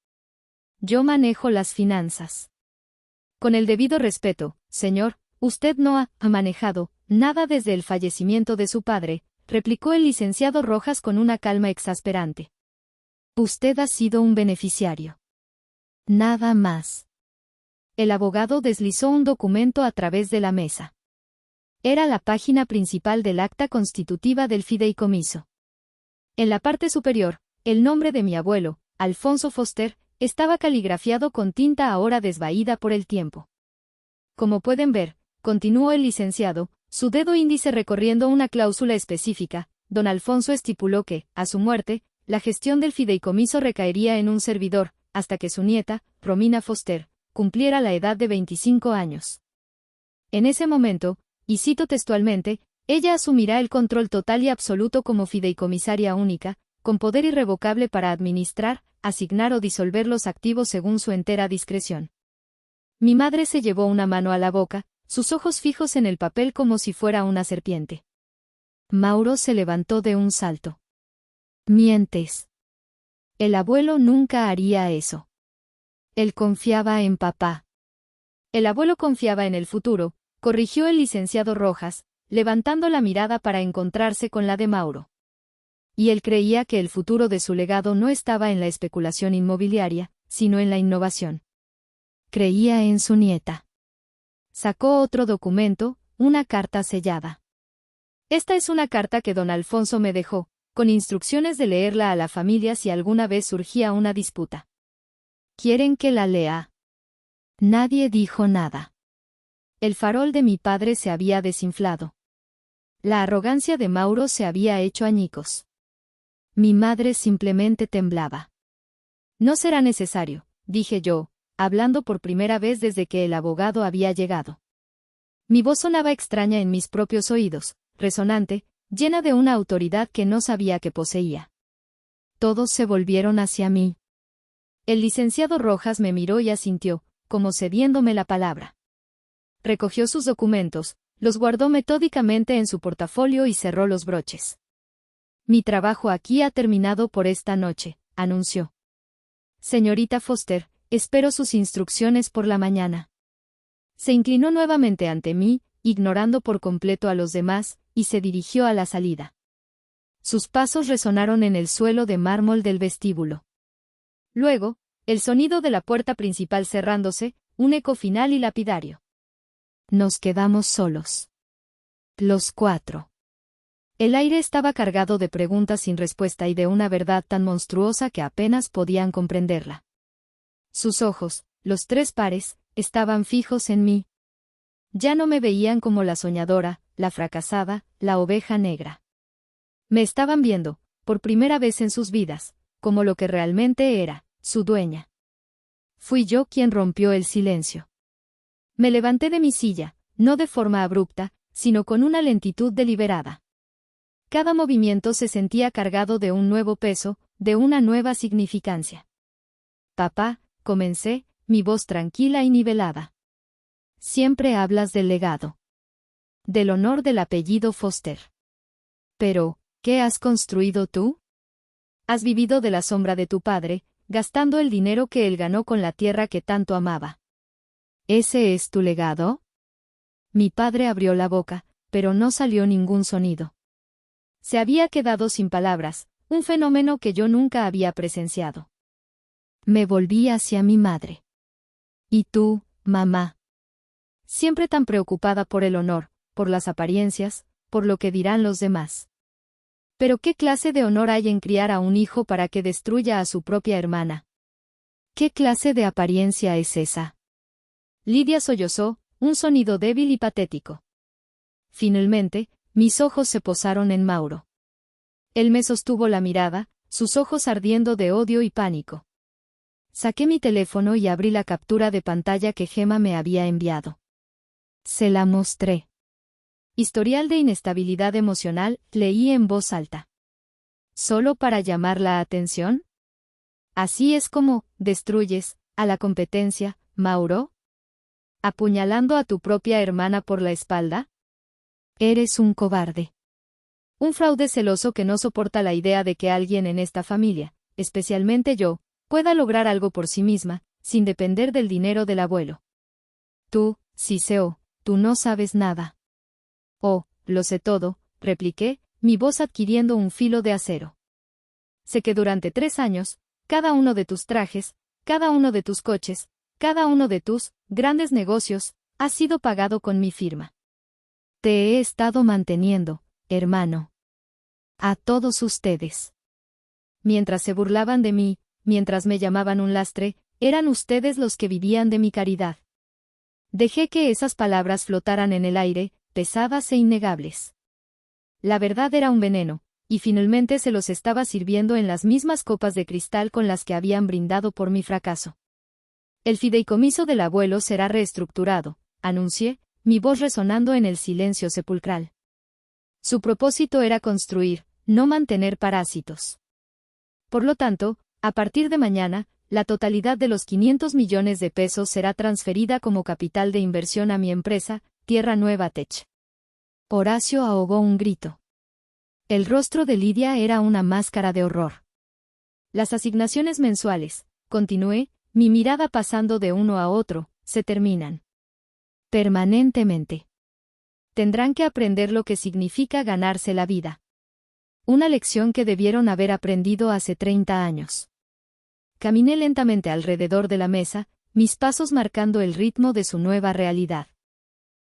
Yo manejo las finanzas. Con el debido respeto, señor, usted no ha manejado nada desde el fallecimiento de su padre, replicó el licenciado Rojas con una calma exasperante. Usted ha sido un beneficiario. Nada más. El abogado deslizó un documento a través de la mesa. Era la página principal del acta constitutiva del fideicomiso. En la parte superior, el nombre de mi abuelo, Alfonso Foster, estaba caligrafiado con tinta ahora desvaída por el tiempo. Como pueden ver, continuó el licenciado, su dedo índice recorriendo una cláusula específica, don Alfonso estipuló que, a su muerte, la gestión del fideicomiso recaería en un servidor, hasta que su nieta, Romina Foster, cumpliera la edad de 25 años. En ese momento, y cito textualmente, ella asumirá el control total y absoluto como fideicomisaria única, con poder irrevocable para administrar, asignar o disolver los activos según su entera discreción. Mi madre se llevó una mano a la boca, sus ojos fijos en el papel como si fuera una serpiente. Mauro se levantó de un salto. Mientes. El abuelo nunca haría eso. Él confiaba en papá. El abuelo confiaba en el futuro, corrigió el licenciado Rojas, levantando la mirada para encontrarse con la de Mauro. Y él creía que el futuro de su legado no estaba en la especulación inmobiliaria, sino en la innovación. Creía en su nieta. Sacó otro documento, una carta sellada. Esta es una carta que don Alfonso me dejó, con instrucciones de leerla a la familia si alguna vez surgía una disputa. ¿Quieren que la lea? Nadie dijo nada. El farol de mi padre se había desinflado. La arrogancia de Mauro se había hecho añicos. Mi madre simplemente temblaba. No será necesario, dije yo, hablando por primera vez desde que el abogado había llegado. Mi voz sonaba extraña en mis propios oídos, resonante, llena de una autoridad que no sabía que poseía. Todos se volvieron hacia mí. El licenciado Rojas me miró y asintió, como cediéndome la palabra. Recogió sus documentos, los guardó metódicamente en su portafolio y cerró los broches. Mi trabajo aquí ha terminado por esta noche, anunció. Señorita Foster, espero sus instrucciones por la mañana. Se inclinó nuevamente ante mí, ignorando por completo a los demás, y se dirigió a la salida. Sus pasos resonaron en el suelo de mármol del vestíbulo. Luego, el sonido de la puerta principal cerrándose, un eco final y lapidario. Nos quedamos solos. Los cuatro. El aire estaba cargado de preguntas sin respuesta y de una verdad tan monstruosa que apenas podían comprenderla. Sus ojos, los tres pares, estaban fijos en mí. Ya no me veían como la soñadora, la fracasada, la oveja negra. Me estaban viendo, por primera vez en sus vidas, como lo que realmente era, su dueña. Fui yo quien rompió el silencio. Me levanté de mi silla, no de forma abrupta, sino con una lentitud deliberada. Cada movimiento se sentía cargado de un nuevo peso, de una nueva significancia. Papá, comencé, mi voz tranquila y nivelada. Siempre hablas del legado. Del honor del apellido Foster. Pero, ¿qué has construido tú? Has vivido de la sombra de tu padre, gastando el dinero que él ganó con la tierra que tanto amaba. ¿Ese es tu legado? Mi padre abrió la boca, pero no salió ningún sonido. Se había quedado sin palabras, un fenómeno que yo nunca había presenciado. Me volví hacia mi madre. ¿Y tú, mamá? Siempre tan preocupada por el honor, por las apariencias, por lo que dirán los demás. Pero ¿qué clase de honor hay en criar a un hijo para que destruya a su propia hermana? ¿Qué clase de apariencia es esa? Lidia sollozó, un sonido débil y patético. Finalmente, mis ojos se posaron en Mauro. Él me sostuvo la mirada, sus ojos ardiendo de odio y pánico. Saqué mi teléfono y abrí la captura de pantalla que Gemma me había enviado. Se la mostré. Historial de inestabilidad emocional, leí en voz alta. ¿Solo para llamar la atención? Así es como destruyes a la competencia, Mauro. ¿Apuñalando a tu propia hermana por la espalda? Eres un cobarde. Un fraude celoso que no soporta la idea de que alguien en esta familia, especialmente yo, pueda lograr algo por sí misma, sin depender del dinero del abuelo. Tú, Ciceo, tú no sabes nada. Oh, lo sé todo, repliqué, mi voz adquiriendo un filo de acero. Sé que durante 3 años, cada uno de tus trajes, cada uno de tus coches, cada uno de tus grandes negocios, ha sido pagado con mi firma. Te he estado manteniendo, hermano. A todos ustedes. Mientras se burlaban de mí, mientras me llamaban un lastre, eran ustedes los que vivían de mi caridad. Dejé que esas palabras flotaran en el aire, pesadas e innegables. La verdad era un veneno, y finalmente se los estaba sirviendo en las mismas copas de cristal con las que habían brindado por mi fracaso. El fideicomiso del abuelo será reestructurado, anuncié, mi voz resonando en el silencio sepulcral. Su propósito era construir, no mantener parásitos. Por lo tanto, a partir de mañana, la totalidad de los 500 millones de pesos será transferida como capital de inversión a mi empresa, Tierra Nueva Tech. Horacio ahogó un grito. El rostro de Lidia era una máscara de horror. Las asignaciones mensuales, continué, mi mirada pasando de uno a otro, se terminan. Permanentemente. Tendrán que aprender lo que significa ganarse la vida. Una lección que debieron haber aprendido hace 30 años. Caminé lentamente alrededor de la mesa, mis pasos marcando el ritmo de su nueva realidad.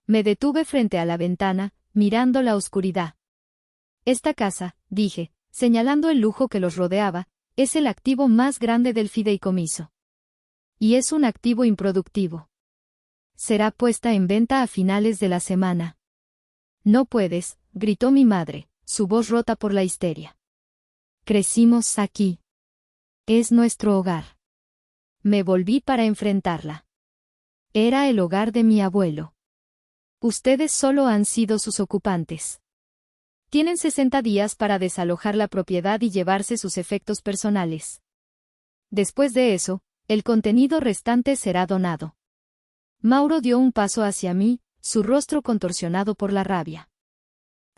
Me detuve frente a la ventana, mirando la oscuridad. Esta casa, dije, señalando el lujo que los rodeaba, es el activo más grande del fideicomiso. Y es un activo improductivo. Será puesta en venta a finales de la semana. No puedes, gritó mi madre, su voz rota por la histeria. Crecimos aquí. Es nuestro hogar. Me volví para enfrentarla. Era el hogar de mi abuelo. Ustedes solo han sido sus ocupantes. Tienen 60 días para desalojar la propiedad y llevarse sus efectos personales. Después de eso, el contenido restante será donado. Mauro dio un paso hacia mí, su rostro contorsionado por la rabia.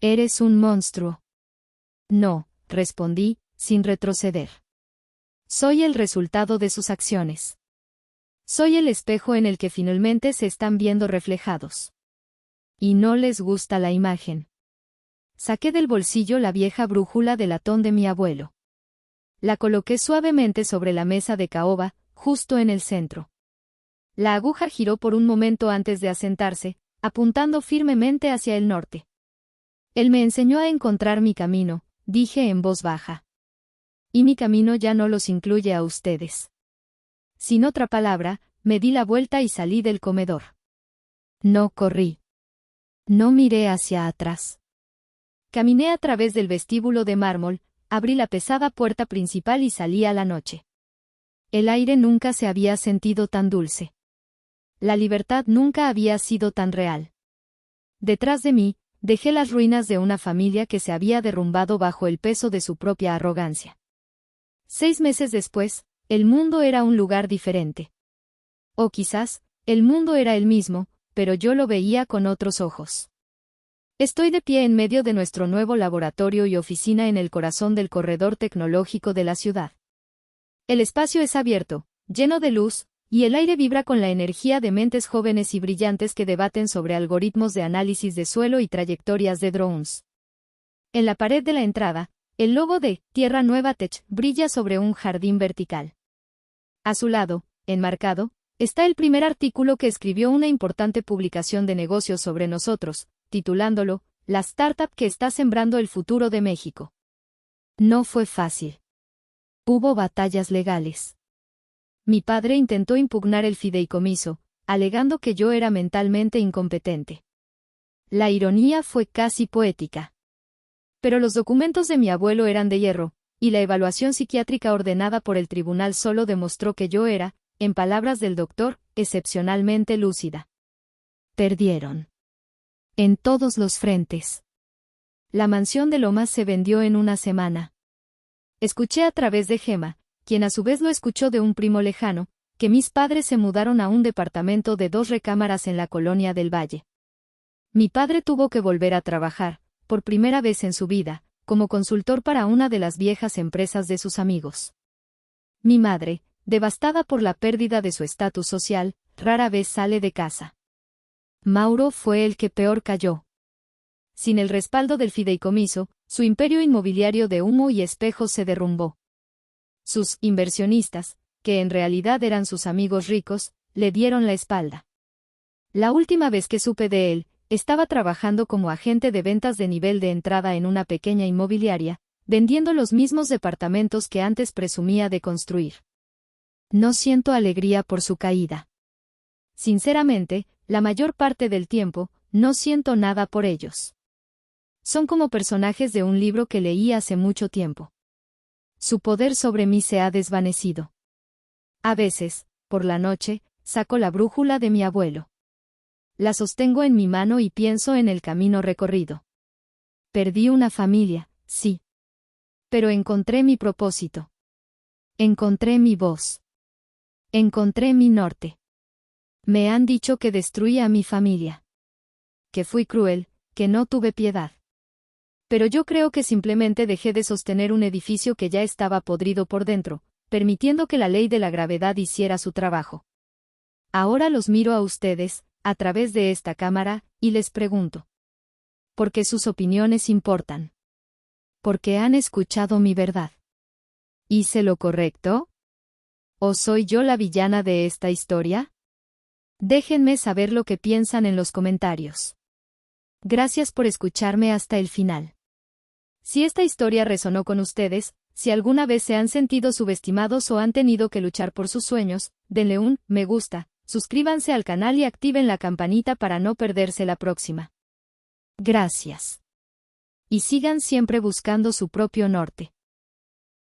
Eres un monstruo. No, respondí, sin retroceder. Soy el resultado de sus acciones. Soy el espejo en el que finalmente se están viendo reflejados. Y no les gusta la imagen. Saqué del bolsillo la vieja brújula de latón de mi abuelo. La coloqué suavemente sobre la mesa de caoba, justo en el centro. La aguja giró por un momento antes de asentarse, apuntando firmemente hacia el norte. Él me enseñó a encontrar mi camino, dije en voz baja. Y mi camino ya no los incluye a ustedes. Sin otra palabra, me di la vuelta y salí del comedor. No corrí. No miré hacia atrás. Caminé a través del vestíbulo de mármol, abrí la pesada puerta principal y salí a la noche. El aire nunca se había sentido tan dulce. La libertad nunca había sido tan real. Detrás de mí, dejé las ruinas de una familia que se había derrumbado bajo el peso de su propia arrogancia. 6 meses después, el mundo era un lugar diferente. O quizás, el mundo era el mismo, pero yo lo veía con otros ojos. Estoy de pie en medio de nuestro nuevo laboratorio y oficina en el corazón del corredor tecnológico de la ciudad. El espacio es abierto, lleno de luz, y el aire vibra con la energía de mentes jóvenes y brillantes que debaten sobre algoritmos de análisis de suelo y trayectorias de drones. En la pared de la entrada, el logo de Tierra Nueva Tech brilla sobre un jardín vertical. A su lado, enmarcado, está el primer artículo que escribió una importante publicación de negocios sobre nosotros, titulándolo, La startup que está sembrando el futuro de México. No fue fácil. Hubo batallas legales. Mi padre intentó impugnar el fideicomiso, alegando que yo era mentalmente incompetente. La ironía fue casi poética. Pero los documentos de mi abuelo eran de hierro, y la evaluación psiquiátrica ordenada por el tribunal solo demostró que yo era, en palabras del doctor, excepcionalmente lúcida. Perdieron. En todos los frentes. La mansión de Lomas se vendió en una semana. Escuché a través de Gemma, quien a su vez lo escuchó de un primo lejano, que mis padres se mudaron a un departamento de 2 recámaras en la colonia del Valle. Mi padre tuvo que volver a trabajar, por primera vez en su vida, como consultor para una de las viejas empresas de sus amigos. Mi madre, devastada por la pérdida de su estatus social, rara vez sale de casa. Mauro fue el que peor cayó. Sin el respaldo del fideicomiso, su imperio inmobiliario de humo y espejos se derrumbó. Sus inversionistas, que en realidad eran sus amigos ricos, le dieron la espalda. La última vez que supe de él, estaba trabajando como agente de ventas de nivel de entrada en una pequeña inmobiliaria, vendiendo los mismos departamentos que antes presumía de construir. No siento alegría por su caída. Sinceramente, la mayor parte del tiempo, no siento nada por ellos. Son como personajes de un libro que leí hace mucho tiempo. Su poder sobre mí se ha desvanecido. A veces, por la noche, saco la brújula de mi abuelo. La sostengo en mi mano y pienso en el camino recorrido. Perdí una familia, sí. Pero encontré mi propósito. Encontré mi voz. Encontré mi norte. Me han dicho que destruí a mi familia. Que fui cruel, que no tuve piedad. Pero yo creo que simplemente dejé de sostener un edificio que ya estaba podrido por dentro, permitiendo que la ley de la gravedad hiciera su trabajo. Ahora los miro a ustedes, a través de esta cámara, y les pregunto. ¿Por qué sus opiniones importan? ¿Por qué han escuchado mi verdad? ¿Hice lo correcto? ¿O soy yo la villana de esta historia? Déjenme saber lo que piensan en los comentarios. Gracias por escucharme hasta el final. Si esta historia resonó con ustedes, si alguna vez se han sentido subestimados o han tenido que luchar por sus sueños, denle un me gusta, suscríbanse al canal y activen la campanita para no perderse la próxima. Gracias. Y sigan siempre buscando su propio norte.